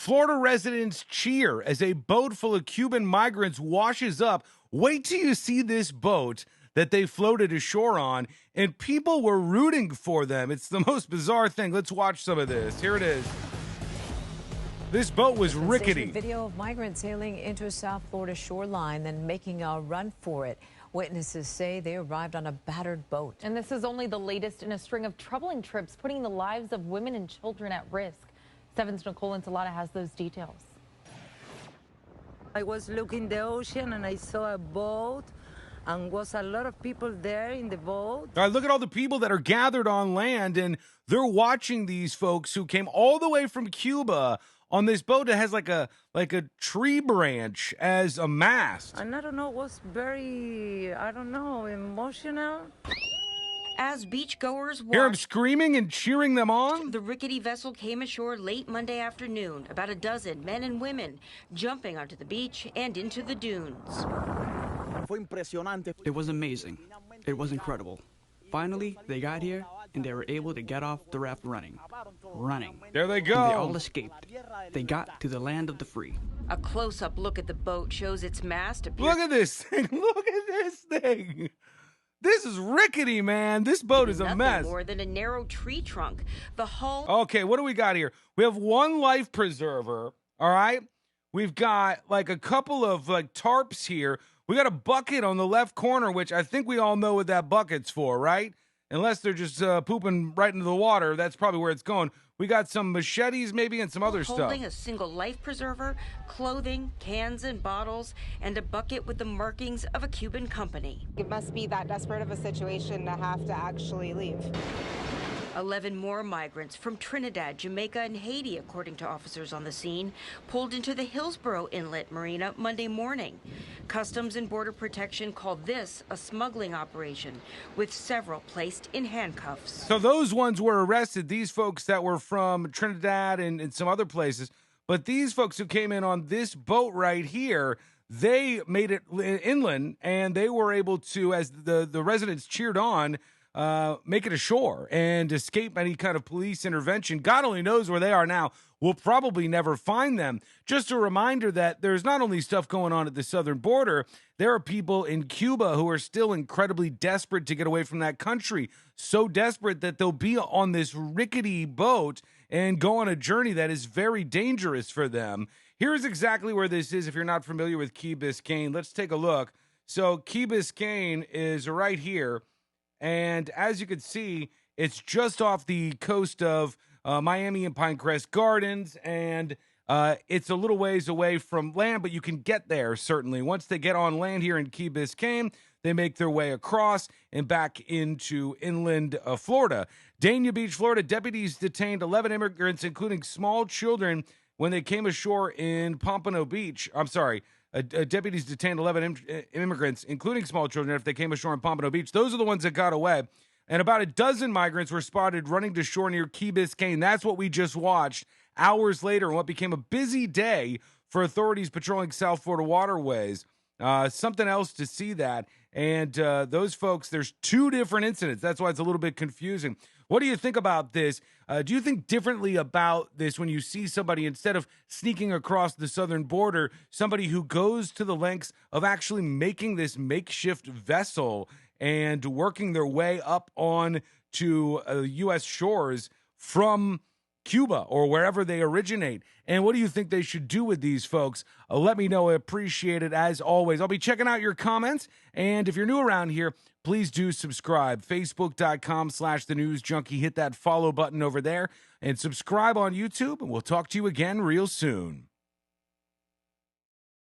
Florida residents cheer as a boat full of Cuban migrants washes up. Wait till you see this boat that they floated ashore on, and people were rooting for them. It's the most bizarre thing. Let's watch some of this. Here it is. This boat was rickety. Video of migrants sailing into a South Florida shoreline, then making a run for it. Witnesses say they arrived on a battered boat. And this is only the latest in a string of troubling trips, putting the lives of women and children at risk. 7's Nicole Ensalada has those details. I was looking the ocean and I saw a boat and was a lot of people there in the boat. All right, look at all the people that are gathered on land, and they're watching these folks who came all the way from Cuba on this boat that has like a tree branch as a mast. And I don't know, it was very, emotional. As beachgoers Hear them watched, screaming and cheering them on? the rickety vessel came ashore late Monday afternoon. About a dozen men and women jumping onto the beach and into the dunes. It was amazing. It was incredible. Finally, they got here, and they were able to get off the raft running. There they go. And they all escaped. They got to the land of the free. A close-up look at the boat shows its mast appear. Look at this thing. Look at this thing. This is rickety, man. This boat is a Nothing mess. more than a narrow tree trunk. The hull. Okay, what do we got here? We have one life preserver, all right? We've got like a couple of like tarps here. We got a bucket on the left corner, which I think we all know what that bucket's for, right? Unless they're just pooping right into the water, that's probably where it's going. We got some machetes maybe and some other stuff. Holding a single life preserver, clothing, cans and bottles, and a bucket with the markings of a Cuban company. It must be that desperate of a situation to have to actually leave. 11 more migrants from Trinidad, Jamaica, and Haiti, according to officers on the scene, pulled into the Hillsborough Inlet Marina Monday morning. Customs and Border Protection called this a smuggling operation, with several placed in handcuffs. So those ones were arrested, these folks that were from Trinidad and some other places. But these folks who came in on this boat right here, they made it inland, and they were able to, as the residents cheered on, make it ashore and escape any kind of police intervention. God only knows where they are now. We'll probably never find them. Just a reminder that there's not only stuff going on at the southern border, there are people in Cuba who are still incredibly desperate to get away from that country. So desperate that they'll be on this rickety boat and go on a journey that is very dangerous for them. Here's exactly where this is if you're not familiar with Key Biscayne. Let's take a look. So Key Biscayne is right here. And as you can see, it's just off the coast of Miami and Pinecrest Gardens, and it's a little ways away from land, but you can get there, certainly. Once they get on land here in Key Biscayne, they make their way across and back into inland Florida. Dania Beach, Florida, deputies detained 11 immigrants, including small children, when they came ashore in Pompano Beach. I'm sorry. Deputies detained 11 immigrants, including small children, if they came ashore in Pompano Beach. Those are the ones that got away. And about a dozen migrants were spotted running to shore near Key Biscayne. That's what we just watched hours later in what became a busy day for authorities patrolling South Florida waterways. Something else to see that. And those folks, there's two different incidents. That's why it's a little bit confusing. What do you think about this? Do you think differently about this when you see somebody, instead of sneaking across the southern border, somebody who goes to the lengths of actually making this makeshift vessel and working their way up on to U.S. shores from Cuba or wherever they originate? And what do you think they should do with these folks? Let me know. I appreciate it as always. I'll be checking out your comments. And if you're new around here, please do subscribe. Facebook.com/The News Junkie. Hit that follow button over there and subscribe on YouTube. And we'll talk to you again real soon.